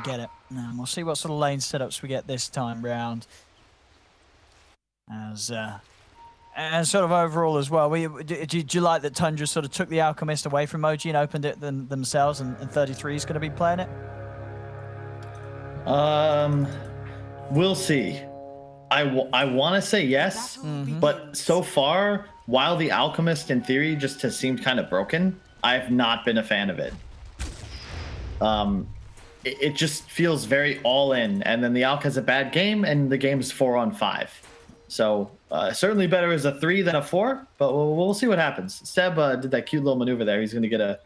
get it. And we'll see what sort of lane setups we get this time round. As and sort of overall as well, do you like that Tundra sort of took the Alchemist away from OG and opened it themselves, and 33 is going to be playing it? We'll see. I want to say yes, but so far, while the Alchemist in theory just has seemed kind of broken, I've not been a fan of it. It just feels very all in, and then the Alch has a bad game, and the game's 4-on-5. So certainly better as a 3 than a 4, but we'll see what happens. Seb did that cute little maneuver there. He's going to get a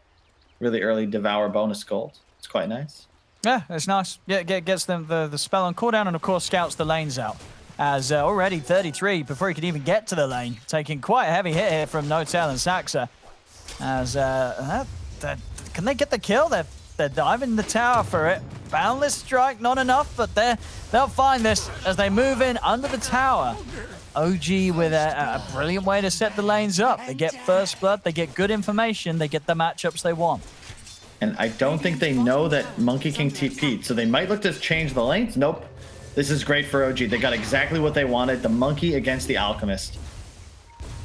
really early Devour bonus gold. It's quite nice. Yeah, it's nice. Yeah, gets them the spell on cooldown, and of course scouts the lanes out. As already 33, before he could even get to the lane, taking quite a heavy hit here from No-Tail and Saxa. As can they get the kill? They're diving the tower for it. Boundless strike, not enough, but they'll find this as they move in under the tower. OG with a brilliant way to set the lanes up. They get first blood, they get good information, they get the matchups they want. And I don't think they know that Monkey King TP'd, so they might look to change the lanes. Nope. This is great for OG. They got exactly what they wanted, the Monkey against the Alchemist.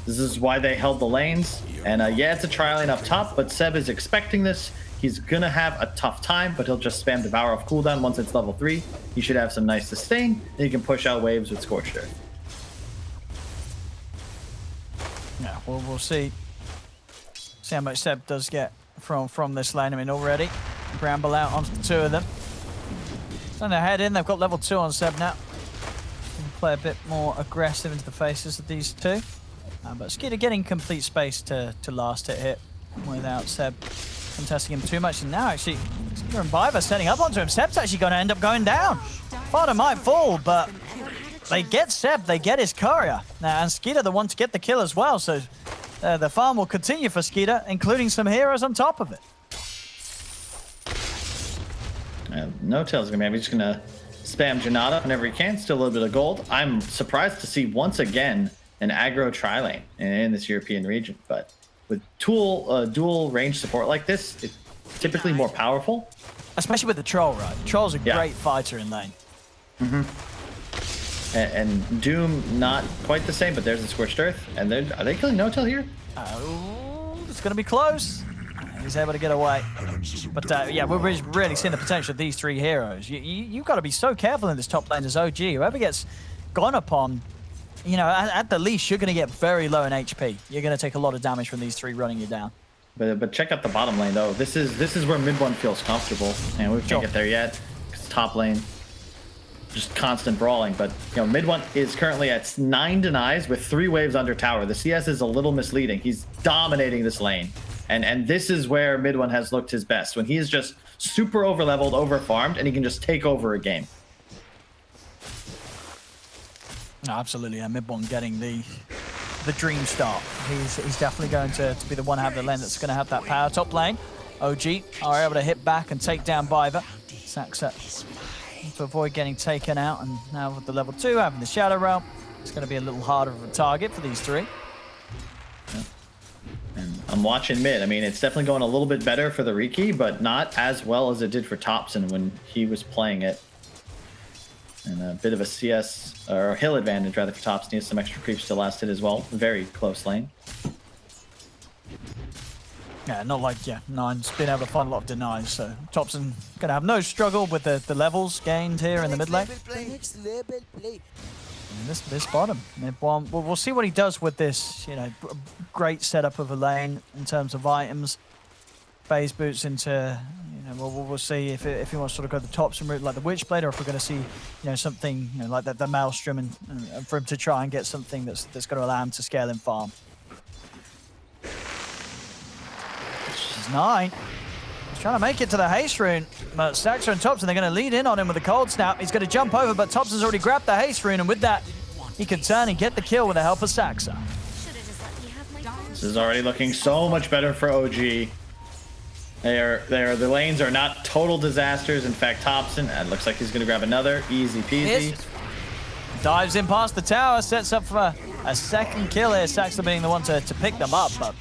This is why they held the lanes. And yeah, it's a tri lane up top, but Seb is expecting this. He's going to have a tough time, but he'll just spam Devour off cooldown once it's level 3. He should have some nice sustain, and he can push out waves with Scorched Earth. Yeah, well, we'll see. See how much Seb does get from this lane. I mean, already Bramble out onto the 2 of them. Trying to head in. They've got level 2 on Seb now. Can play a bit more aggressive into the faces of these 2. But Skeeter getting complete space to last hit without Seb contesting him too much. And now actually Skeeter and Biva setting up onto him. Seb's actually going to end up going down. Fodder might fall, but they get Seb, they get his courier. Now, and Skeeter the one to get the kill as well. So the farm will continue for Skeeter, including some heroes on top of it. No-Tail's gonna be just gonna spam Janata whenever he can. Still a little bit of gold. I'm surprised to see once again an aggro tri lane in this European region, but with dual range support like this, it's typically more powerful. Especially with the troll, right? Troll's a great fighter in lane. And Doom not quite the same, but there's the Scorched Earth. And are they killing No-Tail here? Oh, it's gonna be close. He's able to get away. But yeah, we're really seeing the potential of these 3 heroes. You've got to be so careful in this top lane as OG. Whoever gets gone upon, you know, at the least, you're going to get very low in HP. You're going to take a lot of damage from these 3 running you down. But check out the bottom lane, though. This is where mid one feels comfortable. And we can't get there yet. It's top lane. Just constant brawling. But, you know, mid one is currently at 9 denies with 3 waves under tower. The CS is a little misleading. He's dominating this lane. And this is where mid one has looked his best, when he is just super over-leveled, over-farmed, and he can just take over a game. No, absolutely, yeah, mid one getting the dream start. He's definitely going to be the one to have the lane that's going to have that power. Top lane, OG are able to hit back and take down Biva. Saxa to avoid getting taken out, and now with the level 2, having the Shadow Realm, it's going to be a little harder of a target for these 3. And I'm watching mid. I mean, it's definitely going a little bit better for the Riki, but not as well as it did for Thompson when he was playing it. And a bit of a CS, or hill advantage rather for Thompson. He has some extra creeps to last hit as well. Very close lane. Yeah, not like, Nine's been able to find a lot of denies, so Thompson going to have no struggle with the levels gained here in the mid lane. And this bottom, mid one, we'll see what he does with this, you know, great setup of a lane in terms of items. Phase boots into, you know, we'll see if he wants to sort of go the Thompson route like the Witchblade, or if we're going to see, you know, something, you know, like the Maelstrom, and for him to try and get something that's going to allow him to scale and farm. This is 9. He's trying to make it to the haste rune, but Saxa and Thompson, they're going to lead in on him with a cold snap. He's going to jump over, but Thompson's already grabbed the haste rune, and with that, he can turn and get the kill with the help of Saxa. This is already looking so much better for OG. The lanes are not total disasters. In fact, Thompson, it looks like he's going to grab another. Easy peasy. Dives in past the tower, sets up for a second kill here. Saxa being the one to pick them up, but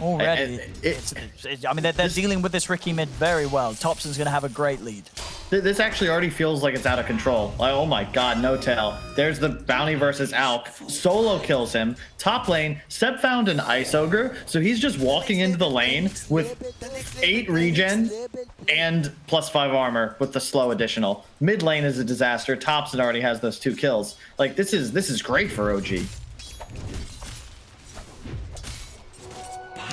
already, I mean, they're dealing with this Riki mid very well. Thompson's going to have a great lead. This actually already feels like it's out of control. Like, oh my god, no tail. There's the bounty versus Alk. Solo kills him. Top lane, Seb found an Ice Ogre, so he's just walking into the lane with 8 regen and +5 armor with the slow additional. Mid lane is a disaster. Topson already has those 2 kills. Like, this is great for OG.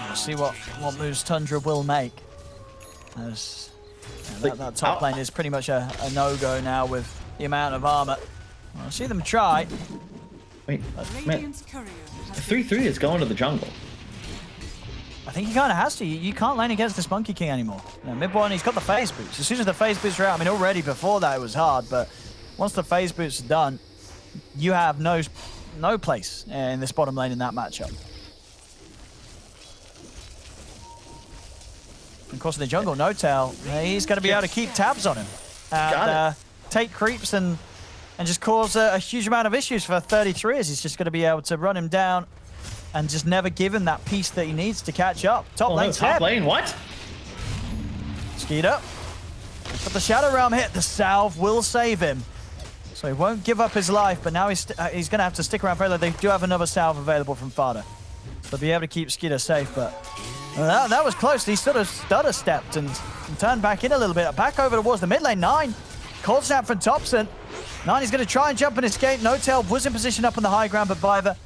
We'll see what moves Tundra will make. As that top lane is pretty much a no-go now with the amount of armor. I'll see them try. Wait, man. 3-3 is going to the jungle. I think he kind of has to. You can't lane against this Monkey King anymore. You know, mid one, he's got the phase boots. As soon as the phase boots are out, I mean, already before that it was hard, but once the phase boots are done, you have no place in this bottom lane in that matchup. Of course, in the jungle, no tail. He's going to be able to keep tabs on him and take creeps and just cause a huge amount of issues for 33, as he's just going to be able to run him down and just never give him that piece that he needs to catch up. Top lane, top lane, what? Skeeter. But the Shadow Realm hit. The salve will save him. So he won't give up his life, but now he's going to have to stick around for They do have another salve available from Fada. So they'll be able to keep Skeeter safe, but that was close. He sort of stutter stepped and turned back in a little bit. Back over towards the mid lane. 9. Cold snap from Topson. 9 is going to try and jump and escape. No tail was in position up on the high ground, but Viver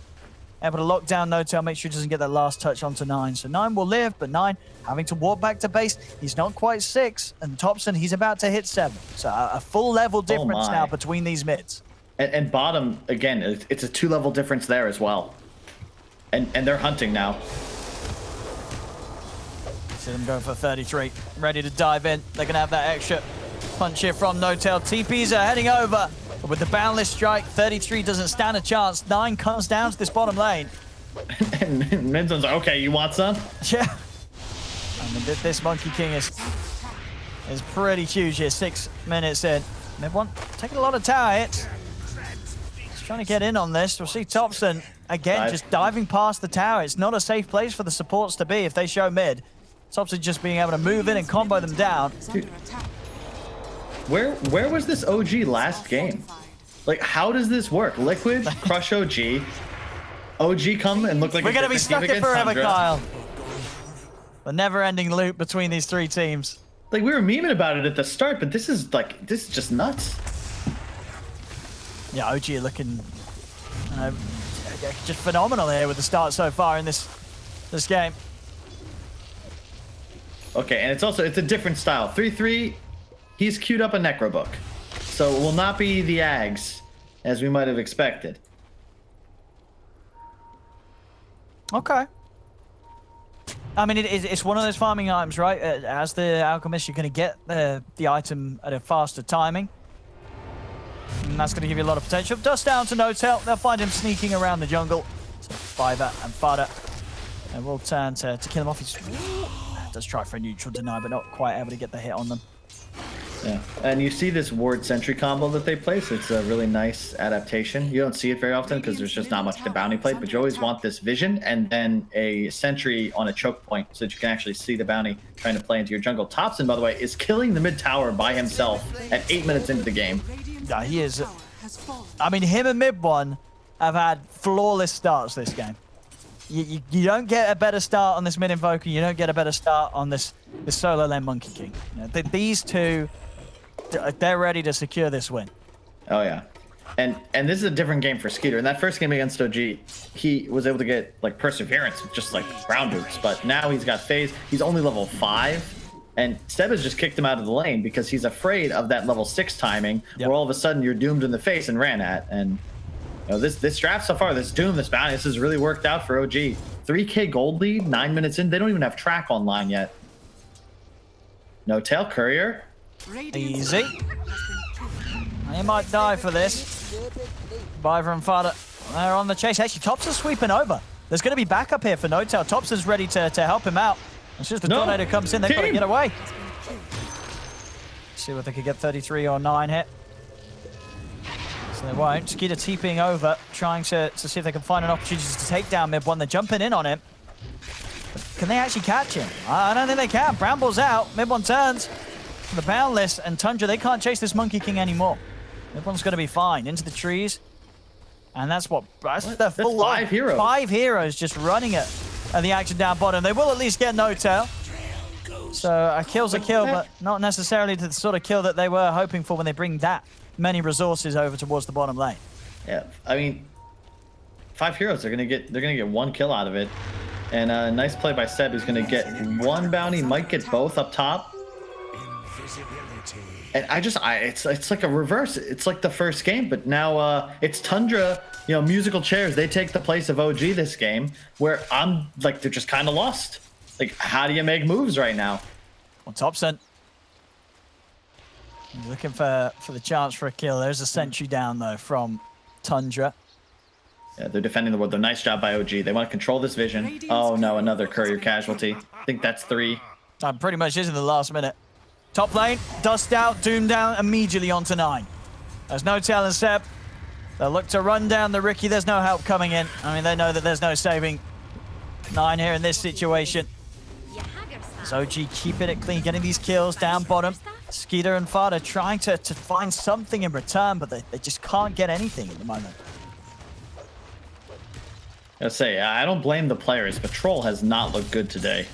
able to lock down No tail, make sure he doesn't get that last touch onto 9. So 9 will live, but 9 having to walk back to base. He's not quite 6, and Topson, he's about to hit 7. So a full level difference now between these mids. And bottom, again, it's a 2-level difference there as well. And they're hunting now. See them go for 33, ready to dive in. They're going to have that extra punch here from No tail. TPs are heading over. But with the boundless strike, 33 doesn't stand a chance. 9 comes down to this bottom lane. And Minson's like, okay, you want some? Yeah. I mean, this Monkey King is pretty huge here. 6 minutes in. Mid one taking a lot of tower hits. Just trying to get in on this. We'll see Topson, again, just diving past the tower. It's not a safe place for the supports to be if they show mid. Topson just being able to move in and combo them down. Dude. Where was this OG last game? Like, how does this work? Liquid, crush OG. OG come and look like we're going to be stuck here forever, Tundra. Kyle. The never-ending loop between these 3 teams. Like, we were memeing about it at the start, but this is just nuts. Yeah, OG are looking just phenomenal here with the start so far in this game. Okay, and it's a different style. 3-3. He's queued up a Necro Book, so it will not be the Ags as we might have expected. Okay. I mean, it's one of those farming items, right? As the Alchemist, you're going to get the item at a faster timing. And that's going to give you a lot of potential. Dust down to No tail. They'll find him sneaking around the jungle. So Viver and Fada. And we'll turn to kill him off. He does try for a neutral deny, but not quite able to get the hit on them. Yeah, and you see this ward sentry combo that they place. It's a really nice adaptation. You don't see it very often because there's just not much to bounty plate, but you always want this vision and then a sentry on a choke point so that you can actually see the bounty trying to play into your jungle. Topson, by the way, is killing the mid tower by himself at 8 minutes into the game. Yeah, he is. I mean, him and mid one have had flawless starts this game. You don't get a better start on this mid invoker. You don't get a better start on this solo lane Monkey King. You know, these two, they're ready to secure this win. Oh yeah, and this is a different game for Skeeter. In that first game against OG, he was able to get like perseverance with just like ground boots, but now he's got phase. He's only level 5, and Seb has just kicked him out of the lane because he's afraid of that level 6 timing, where all of a sudden you're doomed in the face and ran at. And you know, this draft so far, this Doom, this bounty, this has really worked out for OG. 3K gold lead, 9 minutes in. They don't even have track online yet. No tail courier. Easy. He might die for this. Viver and Fada, they're on the chase. Actually, Topson's sweeping over. There's going to be backup here for No tail. Topson's ready to help him out. As soon as the tornado comes in, they've got to get away. See what they could get 33 or 9 hit. So they won't. Skeeter TPing over, trying to see if they can find an opportunity to take down mid one. They're jumping in on him. But can they actually catch him? I don't think they can. Brambles out. Mid one turns. for the Boundless, and Tundra, they can't chase this Monkey King anymore. Everyone's going to be fine. Into the trees. And that's the full five heroes. 5 heroes just running at the action down bottom. They will at least get no tail. So a kill's a kill, but not necessarily the sort of kill that they were hoping for when they bring that many resources over towards the bottom lane. Yeah, I mean, 5 heroes. They're gonna get 1 kill out of it, and a nice play by Seb. He's gonna get 1 bounty, might get both up top. And it's like a reverse. It's like the first game, but now it's Tundra. You know, musical chairs. They take the place of OG this game, where I'm like they're just kind of lost. Like, how do you make moves right now? On Thompson. He's looking for the chance for a kill. There's a sentry down, though, from Tundra. Yeah, they're defending the world. Nice job by OG. They want to control this vision. Oh, no, another courier casualty. I think that's 3. Pretty much is in the last minute. Top lane, dust out, doom down, immediately onto 9. There's no telling Seb. They'll look to run down the Riki. There's no help coming in. I mean, they know that there's no saving 9 here in this situation. As OG keeping it clean, getting these kills down bottom. Skeeter and Fada trying to find something in return, but they just can't get anything at the moment. I say, I don't blame the players, but Troll has not looked good today.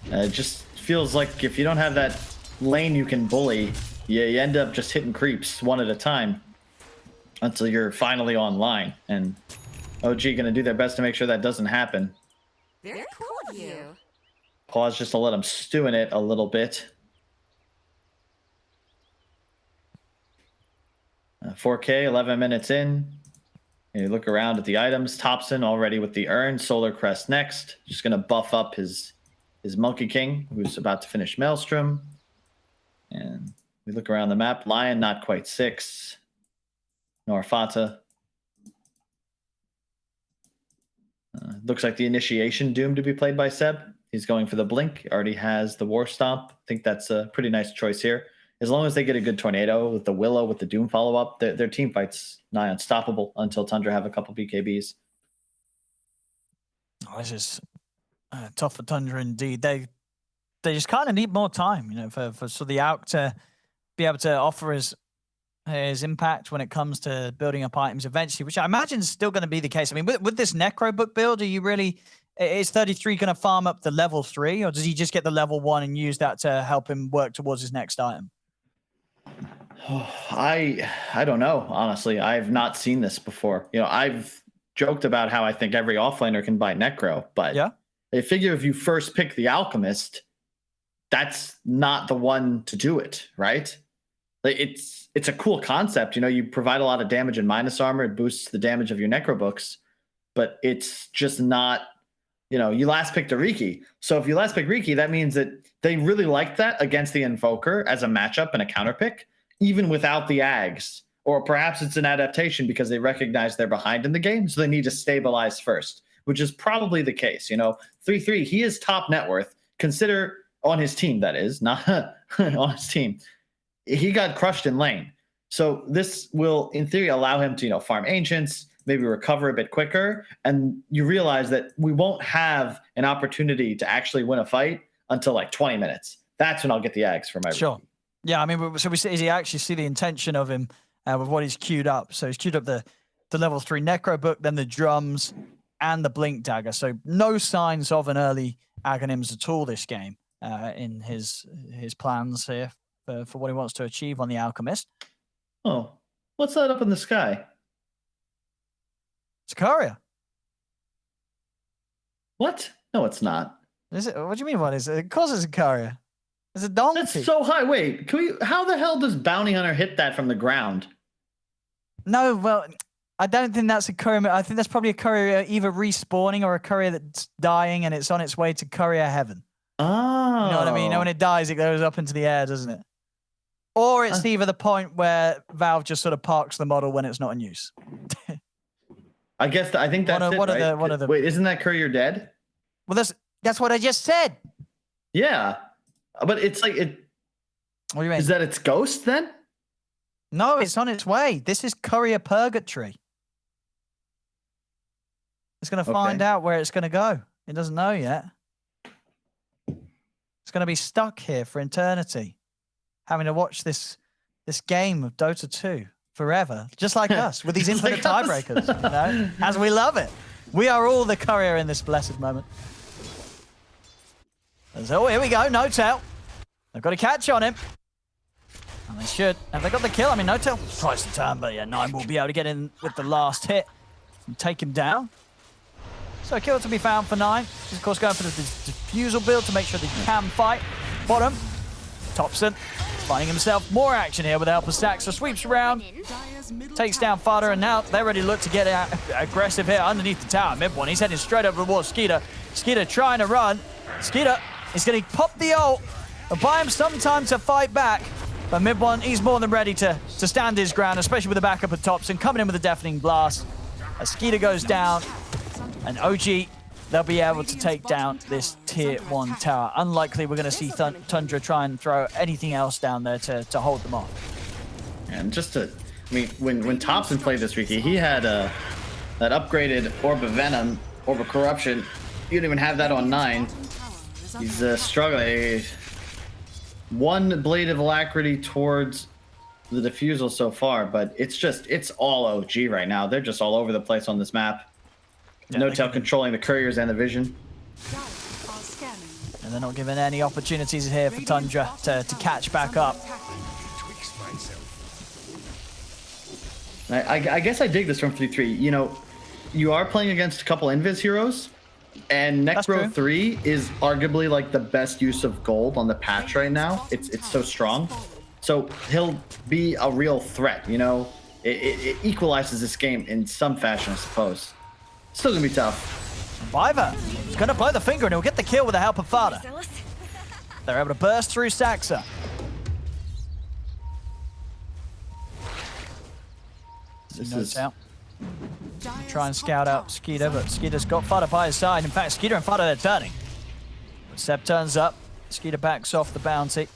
It just feels like if you don't have that lane you can bully, you end up just hitting creeps one at a time until you're finally online. And OG going to do their best to make sure that doesn't happen. Very cool of you. Pause just to let them stew in it a little bit. 4K, 11 minutes in. You look around at the items. Thompson already with the urn. Solar Crest next. Just going to buff up his Monkey King, who's about to finish Maelstrom. And we look around the map. Lion, not quite 6. Norfata. Looks like the initiation doomed to be played by Seb. He's going for the blink. Already has the war stomp. I think that's a pretty nice choice here. As long as they get a good tornado with the Willow, with the Doom follow-up, their team fight's nigh unstoppable until Tundra have a couple BKBs. Oh, this is tough for Tundra indeed. They just kind of need more time, you know, for the Alk to be able to offer his impact when it comes to building up items eventually, which I imagine is still going to be the case. I mean, with this Necro book build, is 33 going to farm up the level 3, or does he just get the level 1 and use that to help him work towards his next item? I don't know, honestly. I've not seen this before. You know, I've joked about how I think every offlaner can buy Necro, but yeah, I figure if you first pick the Alchemist, that's not the one to do it, right? Like, it's a cool concept. You know, you provide a lot of damage and minus armor. It boosts the damage of your Necro books, but it's just not, you know, you last picked a Riki. So if you last pick Riki, that means that they really like that against the Invoker as a matchup and a counter pick, even without the Ags. Or perhaps it's an adaptation because they recognize they're behind in the game, so they need to stabilize first, which is probably the case. You know, 3-3, he is top net worth. Consider on his team, that is, not on his team. He got crushed in lane. So this will, in theory, allow him to, you know, farm Ancients, maybe recover a bit quicker. And you realize that we won't have an opportunity to actually win a fight until like 20 minutes. That's when I'll get the Ags for my Sure. Riki. Yeah, I mean, so we actually see the intention of him with what he's queued up. So he's queued up the level 3 Necro book, then the drums, and the Blink Dagger. So no signs of an early Aghanims at all this game in his plans here for what he wants to achieve on the Alchemist. Oh, what's that up in the sky? It's a courier. What? No, it's not. Is it? What do you mean? What is it? Of course it's a courier. It's a donkey. That's so high. Wait, how the hell does Bounty Hunter hit that from the ground? No, well, I don't think that's a courier. I think that's probably a courier either respawning or a courier that's dying and it's on its way to courier heaven. Oh. You know what I mean? You know, when it dies, it goes up into the air, doesn't it? Or it's either the point where Valve just sort of parks the model when it's not in use. I guess I think that's it. Wait, isn't that courier dead? Well, that's what I just said. Yeah, but it's like it. What do you mean? Is that its ghost then? No, it's on its way. This is courier purgatory. It's going to find out where it's going to go. It doesn't know yet. It's is going to be stuck here for eternity, having to watch this game of Dota 2 forever, just like us, with these infinite tiebreakers, you know, as we love it. We are all the courier in this blessed moment. So here we go, No Tail. They've got to catch on him. And they should. Have they got the kill? I mean, No Tail tries to turn, but yeah, 9 will be able to get in with the last hit and take him down. So a kill to be found for 9. He's of course going for the defusal build to make sure that he can fight. Bottom, Topson finding himself more action here with the help of Saxa. Sweeps around, takes down Fada, and now they're ready to look to get aggressive here underneath the tower. Mid one, he's heading straight over towards Skeeter. Skeeter trying to run. Skeeter is going to pop the ult and buy him some time to fight back. But mid one, he's more than ready to stand his ground, especially with the backup of Topson coming in with a deafening blast. As Skeeter goes down, and OG, they'll be able to take down this tier 1 tower. Unlikely we're going to see Tundra try and throw anything else down there to hold them off. And just to, I mean, when Topson played this week, he had that upgraded Orb of Venom, Orb of Corruption. You don't even have that on 9. He's struggling. 1 Blade of Alacrity towards the defusal so far, but it's all OG right now. They're just all over the place on this map. Yeah, No Tail controlling the couriers and the vision. And they're not given any opportunities here for Tundra to catch back up. I guess I dig this from 3-3. You know, you are playing against a couple Invis heroes, and Necro 3 is arguably like the best use of gold on the patch right now. It's so strong. So he'll be a real threat, you know? It equalizes this game in some fashion, I suppose. Still gonna be tough. Viva is gonna blow the finger and he'll get the kill with the help of Fada. They're able to burst through Saxa. This is out. Try and scout out Skeeter, but Skeeter's got Fada by his side. In fact, Skeeter and Fada, they're turning. But Seb turns up. Skeeter backs off the bounty.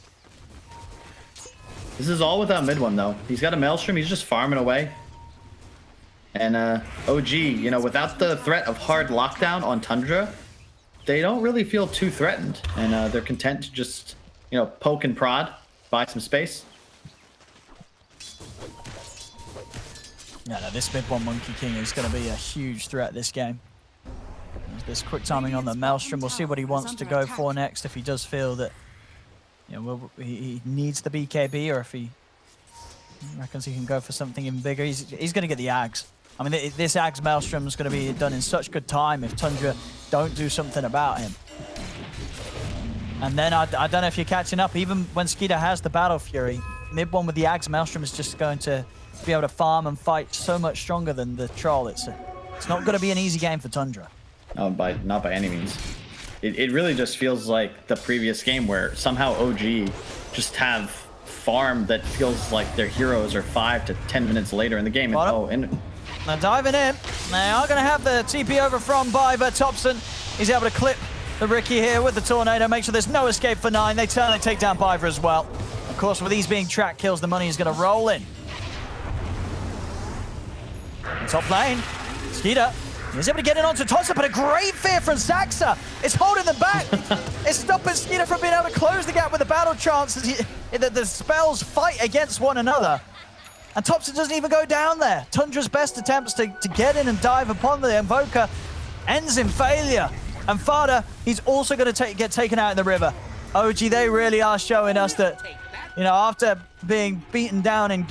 This is all without mid one though. He's got a Maelstrom. He's just farming away. And OG, you know, without the threat of hard lockdown on Tundra, they don't really feel too threatened, and they're content to just, you know, poke and prod, buy some space. Yeah, no, this mid one Monkey King is going to be a huge threat this game. There's this quick timing on the Maelstrom. We'll see what he wants to go for next if he does feel that, you know, he needs the BKB, or if he reckons he can go for something even bigger. He's going to get the Ags. I mean, this Ags Maelstrom is going to be done in such good time if Tundra don't do something about him. And then I don't know if you're catching up. Even when Skeeter has the Battle Fury, mid one with the Ags Maelstrom is just going to be able to farm and fight so much stronger than the Troll. It's not going to be an easy game for Tundra. No, not by any means. It really just feels like the previous game where somehow OG just have farm that feels like their heroes are 5 to 10 minutes later in the game. And now diving in, they are going to have the TP over from Biver. Topson is able to clip the Ricky here with the Tornado, make sure there's no escape for 9. They turn and take down Biver as well. Of course, with these being track kills, the money is going to roll in. Top lane, Skeeter is able to get it onto Tosser, but a great fear from Saxa. It's holding them back. It's stopping Skeeter from being able to close the gap with the battle chance that the spells fight against one another. And Topson doesn't even go down there. Tundra's best attempts to get in and dive upon the Invoker ends in failure. And Fada, he's also going to get taken out in the river. OG, they really are showing us that, you know, after being beaten down in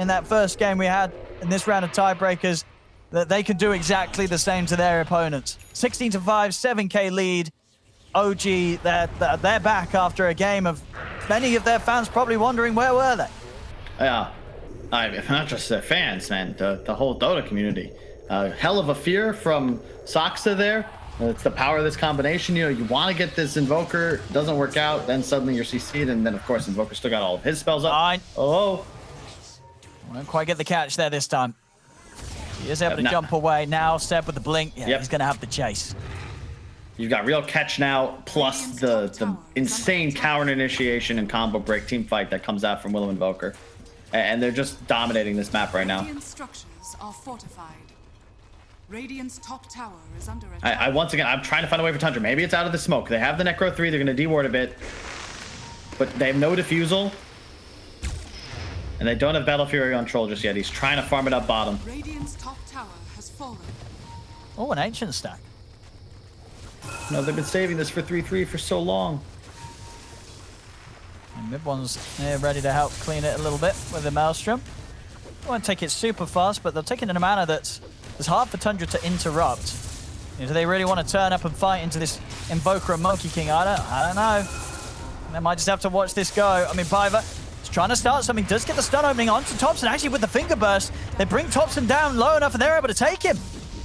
that first game we had in this round of tiebreakers, that they can do exactly the same to their opponents. 16-5, 7K lead. OG, they're back after a game of many of their fans probably wondering where were they. Yeah. Not just their fans, man, the whole Dota community. Hell of a fear from Saxa there. It's the power of this combination. You know, you want to get this Invoker, doesn't work out, then suddenly you're CC'd, and then of course Invoker still got all of his spells up. Fine. Oh. Won't quite get the catch there this time. He is able to jump away. Now Seb with the blink. Yeah, he's going to have the chase. You've got real catch now, plus the insane counter initiation and combo break team fight that comes out from Willow Invoker. And they're just dominating this map right now. Structures are fortified. Radiant's top tower is under attack. Once again, I'm trying to find a way for Tundra. Maybe it's out of the smoke. They have the Necro 3. They're going to deward a bit. but they have no defusal. And they don't have Battle Fury on Troll just yet. He's trying to farm it up bottom. Radiant's top tower has fallen. Oh, an Ancient stack. No, they've been saving this for 3-3 for so long. And mid one's ready to help clean it a little bit with the Maelstrom. They won't take it super fast, but they'll take it in a manner that's hard for Tundra to interrupt. Do they really want to turn up and fight into this Invoker and Monkey King? I don't know. They might just have to watch this go. I mean, Piver is trying to start something. Does get the stun opening onto Thompson. Actually, with the finger burst, they bring Thompson down low enough and they're able to take him.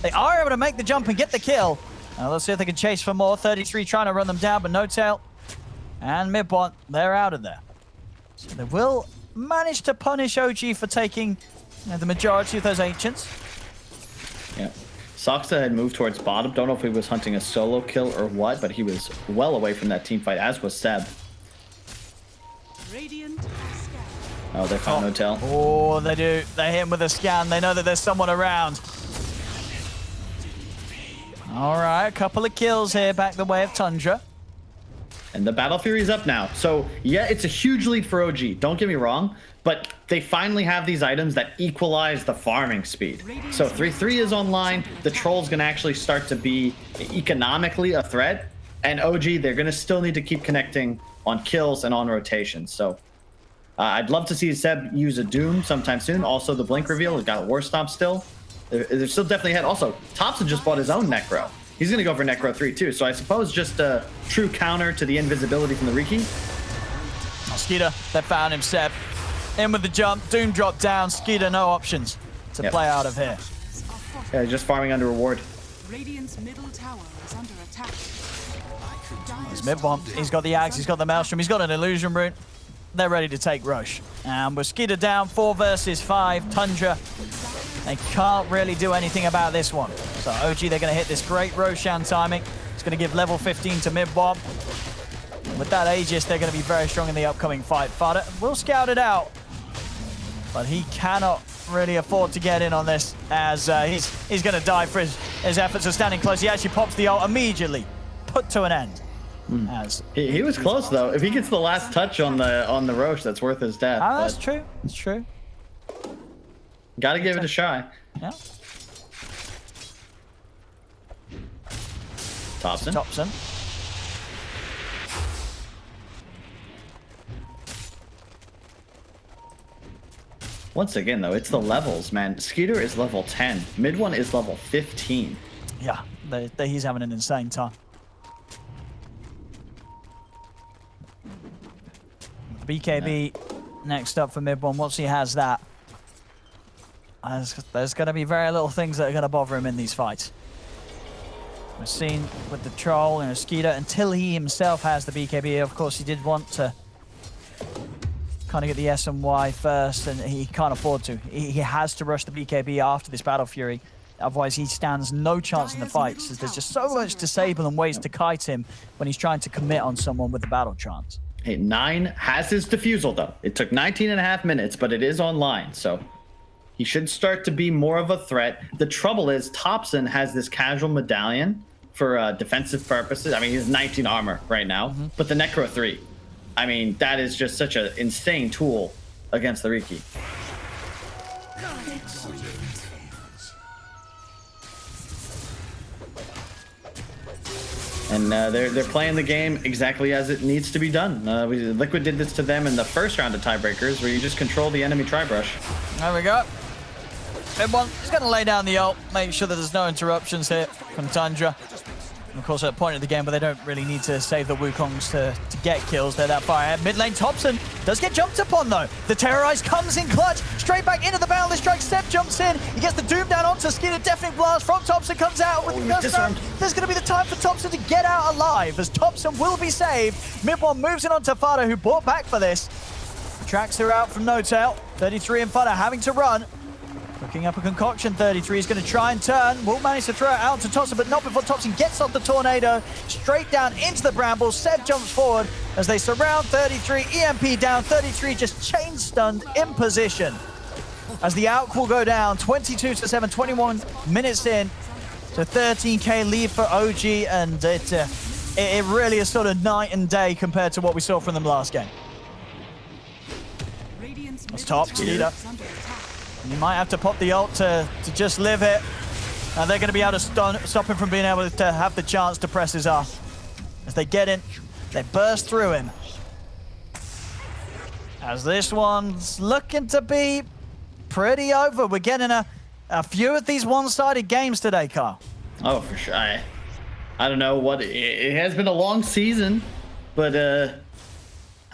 They are able to make the jump and get the kill. Now let's see if they can chase for more. 33 trying to run them down, but no tail. And mid one, they're out of there. So they will manage to punish OG for taking the majority of those Ancients. Yeah. Soxa had moved towards bottom. Don't know if he was hunting a solo kill or what, but he was well away from that team fight, as was Seb. Radiant scan. Oh, they found no tail. Oh, they do. They hit him with a scan. They know that there's someone around. All right, a couple of kills here back the way of Tundra. And the Battle Fury's up now. So, yeah, it's a huge lead for OG. Don't get me wrong. But they finally have these items that equalize the farming speed. So 3-3 is online. The Troll's going to actually start to be economically a threat. And OG, they're going to still need to keep connecting on kills and on rotations. So I'd love to see Seb use a Doom sometime soon. Also, the Blink reveal has got War Stomp still. They're still definitely ahead. Also, Thompson just bought his own Necro. He's going to go for Necro 3 too. So I suppose just a true counter to the invisibility from the Riki. Skeeter, they found him, Seb. In with the jump, Doom drop down, Skeeter no options to play out of here. Yeah, just farming under reward. Radiant's middle tower is under attack. He's mid bomb, he's got the Axe, he's got the Maelstrom, he's got an Illusion Rune. They're ready to take Roche. And with Skeeter down, 4 versus 5, Tundra, they can't really do anything about this one. So OG, they're going to hit this great Roshan timing. It's going to give level 15 to mid bomb. With that Aegis, they're going to be very strong in the upcoming fight. Fada will scout it out, but he cannot really afford to get in on this, as he's going to die for his efforts of standing close. He actually pops the ult immediately, put to an end. As He was close though. If he gets the last touch on the Roche, that's worth his death. Oh, that's true. That's true. Gotta give it a try. Yeah. Thompson. Once again, though, it's the levels, man. Skeeter is level 10. Mid one is level 15. Yeah, he's having an insane time. BKB next up for mid one. Once he has that, there's going to be very little things that are going to bother him in these fights. We've seen with the Troll and Skeeter, until he himself has the BKB, of course, he did want to kind of get the S and Y first, and he can't afford to. He has to rush the BKB after this Battle Fury. Otherwise, he stands no chance in the fights, as there's just so much disable and ways to kite him when he's trying to commit on someone with the Battle Trance. Hey, 9 has his defusal, though. It took 19.5 minutes, but it is online, so he should start to be more of a threat. The trouble is, Thompson has this casual medallion for defensive purposes. I mean, he's 19 armor right now, but the Necro 3. I mean, that is just such an insane tool against the Riki. And they're playing the game exactly as it needs to be done. Liquid did this to them in the first round of Tiebreakers, where you just control the enemy Tri-Brush. There we go. Mid one, he's going to lay down the ult, make sure that there's no interruptions here from Tundra. And of course, at a point of the game where they don't really need to save the Wukongs to get kills. They're that far ahead. Mid lane, Thompson does get jumped upon, though. The Terrorize comes in clutch, straight back into the boundless strike. Step jumps in. He gets the Doom down onto Skeeter. Deafening Blast from Thompson comes out with the disarmed. There's going to be the time for Thompson to get out alive, as Thompson will be saved. Mid one moves in onto Fada, who bought back for this. Tracks her out from No Tail. 33 and Fada having to run. Looking up a concoction, 33 is going to try and turn. Will manage to throw it out to Thompson, but not before Thompson gets off the Tornado. Straight down into the brambles. Seb jumps forward as they surround 33. EMP down, 33 just chain stunned in position. As the Alk will go down, 22-7, 21 minutes in to 13k lead for OG, and it really is sort of night and day compared to what we saw from them last game. Radiant's What's middle top? tower Skeeter. is under attack. You might have to pop the ult to just live it. And they're going to be able to stop him from being able to have the chance to press his R. As they get in, they burst through him. As this one's looking to be pretty over. We're getting a few of these one-sided games today, Carl. Oh, for sure. I don't know what it has been a long season, but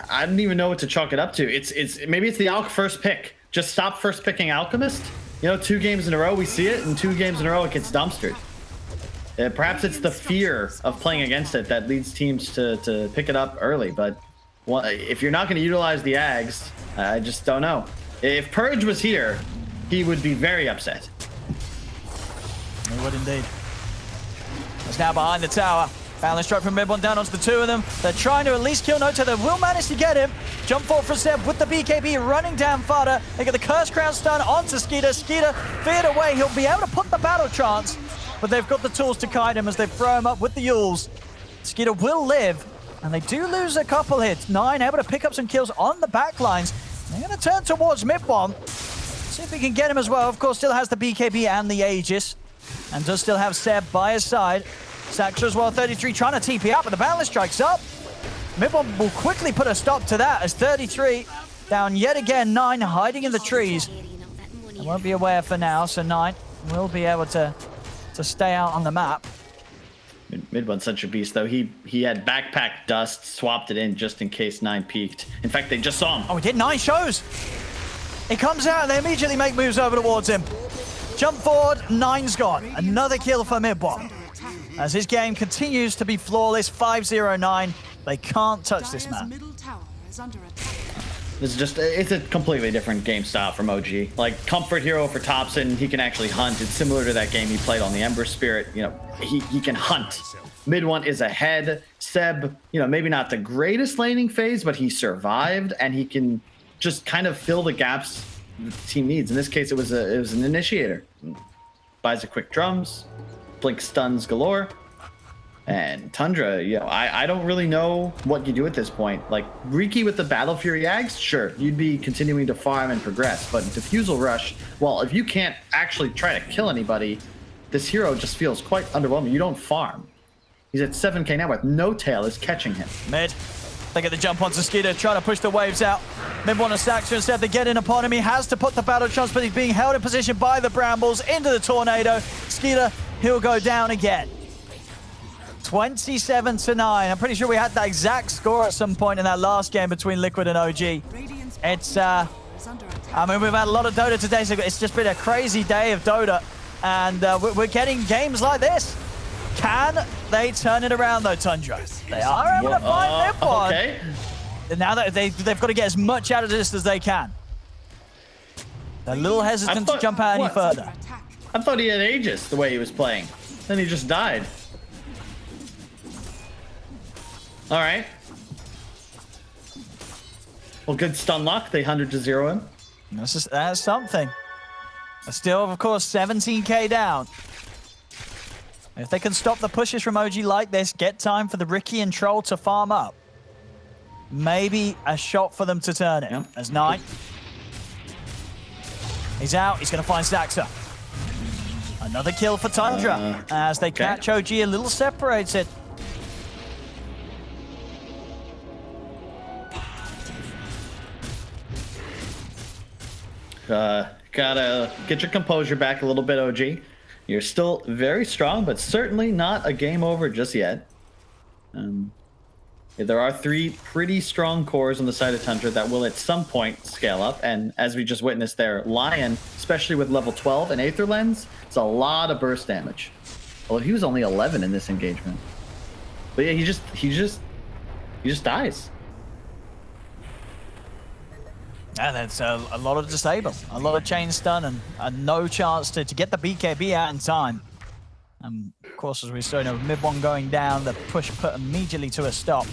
I don't even know what to chalk it up to. It's maybe it's the Alc first pick. Just stop first picking Alchemist. You know, 2 games in a row we see it, and 2 games in a row it gets dumpstered. Perhaps it's the fear of playing against it that leads teams to pick it up early. But if you're not going to utilize the Ags, I just don't know. If Purge was here, he would be very upset. He would indeed. It's now behind the tower. Balance strike from mid one down onto the 2 of them. They're trying to at least kill Nota. They will manage to get him. Jump forward for Seb with the BKB running down Fada. They get the Curse Crown stun onto Skeeter. Skeeter feared away. He'll be able to put the battle trance, but they've got the tools to kite him as they throw him up with the Yules. Skeeter will live, and they do lose a couple hits. 9 able to pick up some kills on the back lines. They're going to turn towards mid one. See if we can get him as well. Of course, still has the BKB and the Aegis, and does still have Seb by his side. Saxtra as well, 33 trying to TP out, but the balance strike's up. Midbomb will quickly put a stop to that as 33 down yet again. 9 hiding in the trees. They won't be aware for now, so 9 will be able to stay out on the map. Mid one's such a beast, though. He had backpack dust, swapped it in just in case 9 peeked. In fact, they just saw him. Oh, he did. 9 shows. He comes out and they immediately make moves over towards him. Jump forward, 9's gone. Another kill for Midbomb. As his game continues to be flawless, 5-0-9. They can't touch this Dire's man. middle tower is under attack. This is just, it's a completely different game style from OG. Like, Comfort Hero for Thompson, he can actually hunt. It's similar to that game he played on the Ember Spirit. You know, he can hunt. Mid one is ahead. Seb, you know, maybe not the greatest laning phase, but he survived, and he can just kind of fill the gaps that the team needs. In this case, it was an initiator. Buys a quick drums, blink stuns galore. And Tundra, you know, I don't really know what you do at this point. Like, Riki with the Battle Fury Ags, sure, you'd be continuing to farm and progress. But Diffusal Rush, well, if you can't actually try to kill anybody, this hero just feels quite underwhelming. You don't farm. He's at 7k now with no tail is catching him. Mid. They get the jump onto Skeeter, trying to push the waves out. Mid one of Saxtra instead. They get in upon him. He has to put the battle chance, but he's being held in position by the Brambles into the Tornado. Skeeter, he'll go down again. 27-9. I'm pretty sure we had that exact score at some point in that last game between Liquid and OG. It's, I mean, we've had a lot of Dota today, so it's just been a crazy day of Dota. And we're getting games like this. Can they turn it around, though, Tundra? They are able to find Mid one. Okay. And now that they've got to get as much out of this as they can. They're a little hesitant to jump out any further. I thought he had Aegis the way he was playing. Then he just died. All right. Well, good stun lock. They 100-0 him. That's something. Still, of course, 17k down. If they can stop the pushes from OG like this, get time for the Riki and Troll to farm up. Maybe a shot for them to turn it. Yep. As 9. He's out. He's going to find Saxa. Another kill for Tundra. As they catch OG a little separated. Gotta get your composure back a little bit, OG. You're still very strong, but certainly not a game over just yet. There are 3 pretty strong cores on the side of Tundra that will at some point scale up, and as we just witnessed there, Lion, especially with level 12 and Aether Lens, it's a lot of burst damage. Well, he was only 11 in this engagement. But yeah, he just dies. And that's a lot of disable, a lot of chain stun, and no chance to get the BKB out in time. Of course, as we saw, mid one going down, the push put immediately to a stop.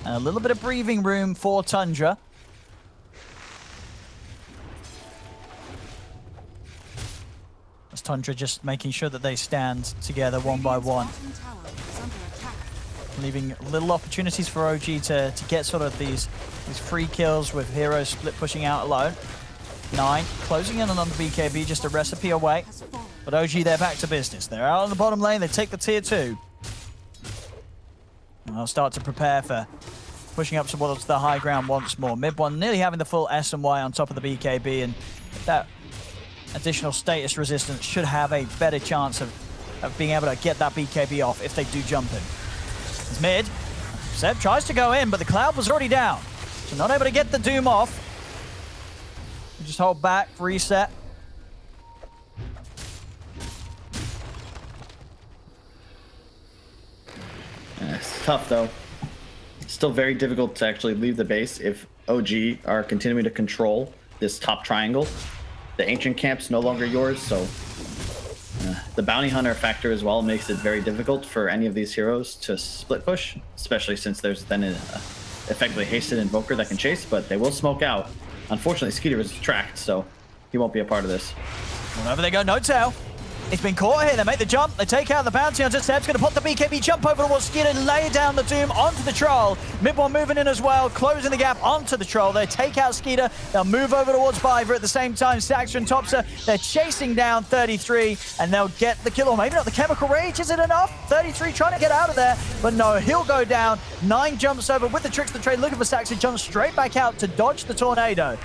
And a little bit of breathing room for Tundra. As Tundra just making sure that they stand together one by one. Leaving little opportunities for OG to get sort of these These free kills with heroes split pushing out alone. 9 closing in on the BKB, just a recipe away. But OG, they're back to business. They're out on the bottom lane. They take the tier 2. And they'll start to prepare for pushing up towards the high ground once more. Mid one nearly having the full S and Y on top of the BKB, and that additional status resistance should have a better chance of being able to get that BKB off if they do jump in. It's mid. Seb tries to go in, but the Cloud was already down. So not able to get the Doom off. Just hold back, reset. It's tough though. Still very difficult to actually leave the base if OG are continuing to control this top triangle. The ancient camp's no longer yours, so the bounty hunter factor as well makes it very difficult for any of these heroes to split push, especially since there's then an effectively hasted invoker that can chase, but they will smoke out. Unfortunately, Skeeter is tracked, so he won't be a part of this. Wherever they go, no tail. It's been caught here. They make the jump. They take out the bounty hunter. Seb's going to pop the BKB, jump over towards Skeeter, lay down the Doom onto the Troll. Mid one moving in as well, closing the gap onto the Troll. They take out Skeeter. They'll move over towards Biver at the same time. Saxter and Topsa, they're chasing down 33, and they'll get the kill. Or maybe not the Chemical Rage. Is it enough? 33 trying to get out of there, but no, he'll go down. 9 jumps over with the Tricks of the Trade, looking for Saxter, jumps straight back out to dodge the Tornado.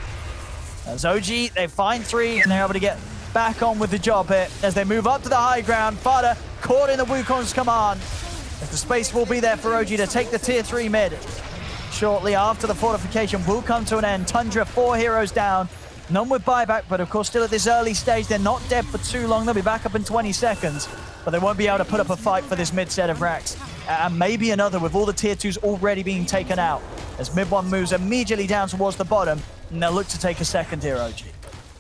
As OG, they find 3, and they're able to get back on with the job here as they move up to the high ground. Fada caught in the Wukong's command. As the space will be there for OG to take the tier 3 mid. Shortly after the fortification will come to an end. Tundra, 4 heroes down. None with buyback, but of course still at this early stage. They're not dead for too long. They'll be back up in 20 seconds. But they won't be able to put up a fight for this mid set of racks. And maybe another with all the tier 2s already being taken out. As mid one moves immediately down towards the bottom. And they'll look to take a second here, OG.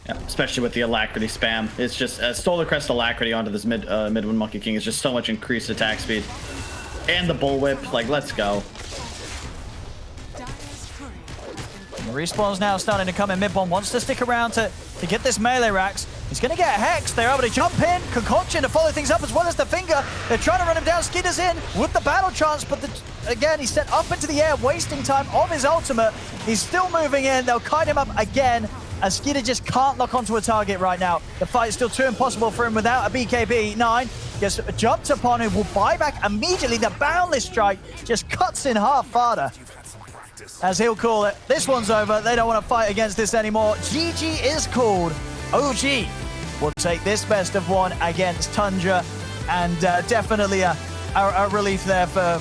Yeah, especially with the alacrity spam. It's just Stolar Crest alacrity onto this mid one Monkey King is just so much increased attack speed. And the bullwhip, like, let's go. The respawn's now starting to come in. Mid one wants to stick around to get this melee racks. He's going to get hexed. They're able to jump in. Concoction to follow things up as well as the finger. They're trying to run him down. Skeeter's in with the battle chance, but again, he's sent up into the air, wasting time of his ultimate. He's still moving in. They'll kite him up again, as Skeeter just can't lock onto a target right now. The fight is still too impossible for him without a BKB. 9 gets jumped upon him, will buy back immediately. The boundless strike just cuts in half Fada. As he'll call it, this one's over. They don't want to fight against this anymore. GG is called. OG will take this best of 1 against Tundra, and definitely a relief there for